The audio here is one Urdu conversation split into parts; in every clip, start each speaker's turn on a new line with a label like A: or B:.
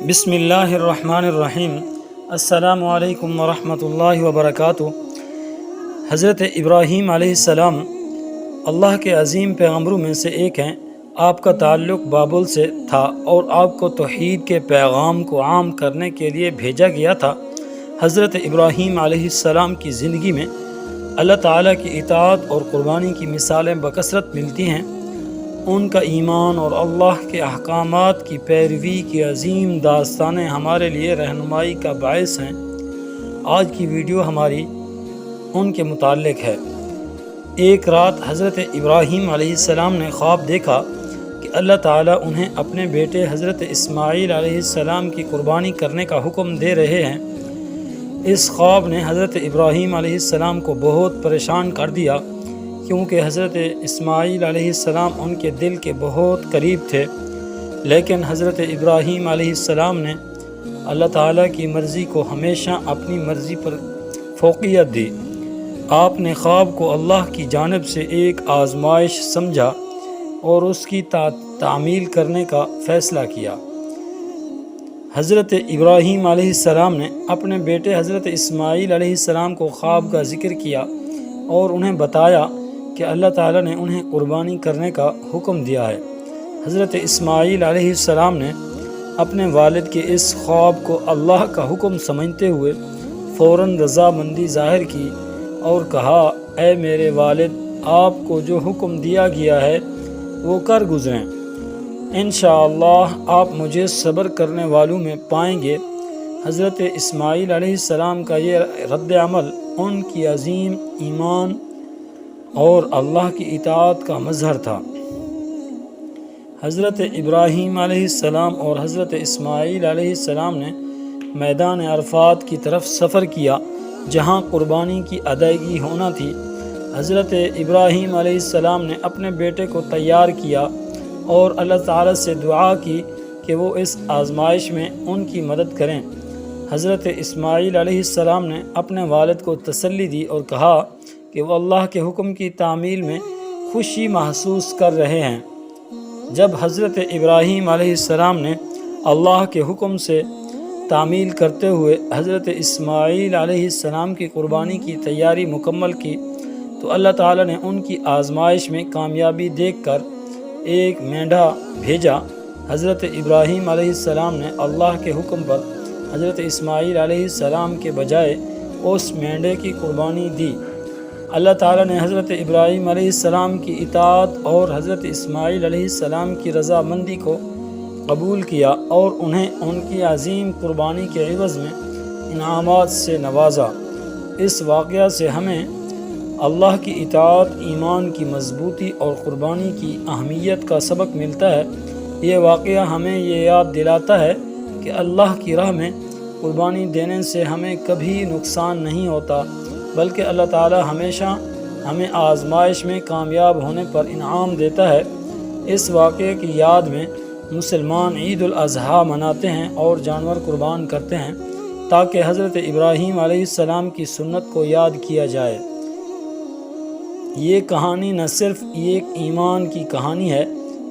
A: بسم اللہ الرحمن الرحیم۔ السلام علیکم ورحمۃ اللہ وبرکاتہ۔ حضرت ابراہیم علیہ السلام اللہ کے عظیم پیغمبروں میں سے ایک ہیں۔ آپ کا تعلق بابل سے تھا اور آپ کو توحید کے پیغام کو عام کرنے کے لیے بھیجا گیا تھا۔ حضرت ابراہیم علیہ السلام کی زندگی میں اللہ تعالیٰ کی اطاعت اور قربانی کی مثالیں بکثرت ملتی ہیں۔ ان کا ایمان اور اللہ کے احکامات کی پیروی کی عظیم داستانیں ہمارے لیے رہنمائی کا باعث ہیں۔ آج کی ویڈیو ہماری ان کے متعلق ہے۔ ایک رات حضرت ابراہیم علیہ السلام نے خواب دیکھا کہ اللہ تعالیٰ انہیں اپنے بیٹے حضرت اسماعیل علیہ السلام کی قربانی کرنے کا حکم دے رہے ہیں۔ اس خواب نے حضرت ابراہیم علیہ السلام کو بہت پریشان کر دیا، کیونکہ حضرت اسماعیل علیہ السلام ان کے دل کے بہت قریب تھے، لیکن حضرت ابراہیم علیہ السلام نے اللہ تعالیٰ کی مرضی کو ہمیشہ اپنی مرضی پر فوقیت دی۔ آپ نے خواب کو اللہ کی جانب سے ایک آزمائش سمجھا اور اس کی تعمیل کرنے کا فیصلہ کیا۔ حضرت ابراہیم علیہ السلام نے اپنے بیٹے حضرت اسماعیل علیہ السلام کو خواب کا ذکر کیا اور انہیں بتایا کہ اللہ تعالیٰ نے انہیں قربانی کرنے کا حکم دیا ہے۔ حضرت اسماعیل علیہ السلام نے اپنے والد کے اس خواب کو اللہ کا حکم سمجھتے ہوئے فوراً رضامندی ظاہر کی اور کہا، اے میرے والد، آپ کو جو حکم دیا گیا ہے وہ کر گزریں۔ انشاءاللہ آپ مجھے صبر کرنے والوں میں پائیں گے۔ حضرت اسماعیل علیہ السلام کا یہ رد عمل ان کی عظیم ایمان اور اللہ کی اطاعت کا مظہر تھا۔ حضرت ابراہیم علیہ السلام اور حضرت اسماعیل علیہ السلام نے میدان عرفات کی طرف سفر کیا، جہاں قربانی کی ادائیگی ہونا تھی۔ حضرت ابراہیم علیہ السلام نے اپنے بیٹے کو تیار کیا اور اللہ تعالیٰ سے دعا کی کہ وہ اس آزمائش میں ان کی مدد کریں۔ حضرت اسماعیل علیہ السلام نے اپنے والد کو تسلی دی اور کہا کہ وہ اللہ کے حکم کی تعمیل میں خوشی محسوس کر رہے ہیں۔ جب حضرت ابراہیم علیہ السلام نے اللہ کے حکم سے تعمیل کرتے ہوئے حضرت اسماعیل علیہ السلام کی قربانی کی تیاری مکمل کی تو اللہ تعالیٰ نے ان کی آزمائش میں کامیابی دیکھ کر ایک مینڈھا بھیجا۔ حضرت ابراہیم علیہ السلام نے اللہ کے حکم پر حضرت اسماعیل علیہ السلام کے بجائے اس مینڈھے کی قربانی دی۔ اللہ تعالیٰ نے حضرت ابراہیم علیہ السلام کی اطاعت اور حضرت اسماعیل علیہ السلام کی رضامندی کو قبول کیا اور انہیں ان کی عظیم قربانی کے عوض میں انعامات سے نوازا۔ اس واقعہ سے ہمیں اللہ کی اطاعت، ایمان کی مضبوطی اور قربانی کی اہمیت کا سبق ملتا ہے۔ یہ واقعہ ہمیں یہ یاد دلاتا ہے کہ اللہ کی راہ میں قربانی دینے سے ہمیں کبھی نقصان نہیں ہوتا، بلکہ اللہ تعالیٰ ہمیشہ ہمیں آزمائش میں کامیاب ہونے پر انعام دیتا ہے۔ اس واقعے کی یاد میں مسلمان عید الاضحیٰ مناتے ہیں اور جانور قربان کرتے ہیں تاکہ حضرت ابراہیم علیہ السلام کی سنت کو یاد کیا جائے۔ یہ کہانی نہ صرف ایک ایمان کی کہانی ہے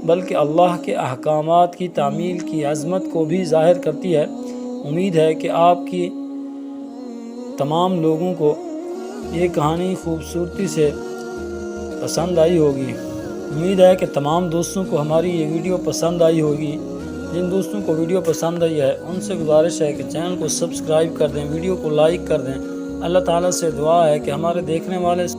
A: بلکہ اللہ کے احکامات کی تعمیل کی عظمت کو بھی ظاہر کرتی ہے۔ امید ہے کہ آپ کی تمام لوگوں کو یہ کہانی خوبصورتی سے پسند آئی ہوگی۔ امید ہے کہ تمام دوستوں کو ہماری یہ ویڈیو پسند آئی ہوگی۔ جن دوستوں کو ویڈیو پسند آئی ہے ان سے گزارش ہے کہ چینل کو سبسکرائب کر دیں، ویڈیو کو لائک کر دیں۔ اللہ تعالیٰ سے دعا ہے کہ ہمارے دیکھنے والے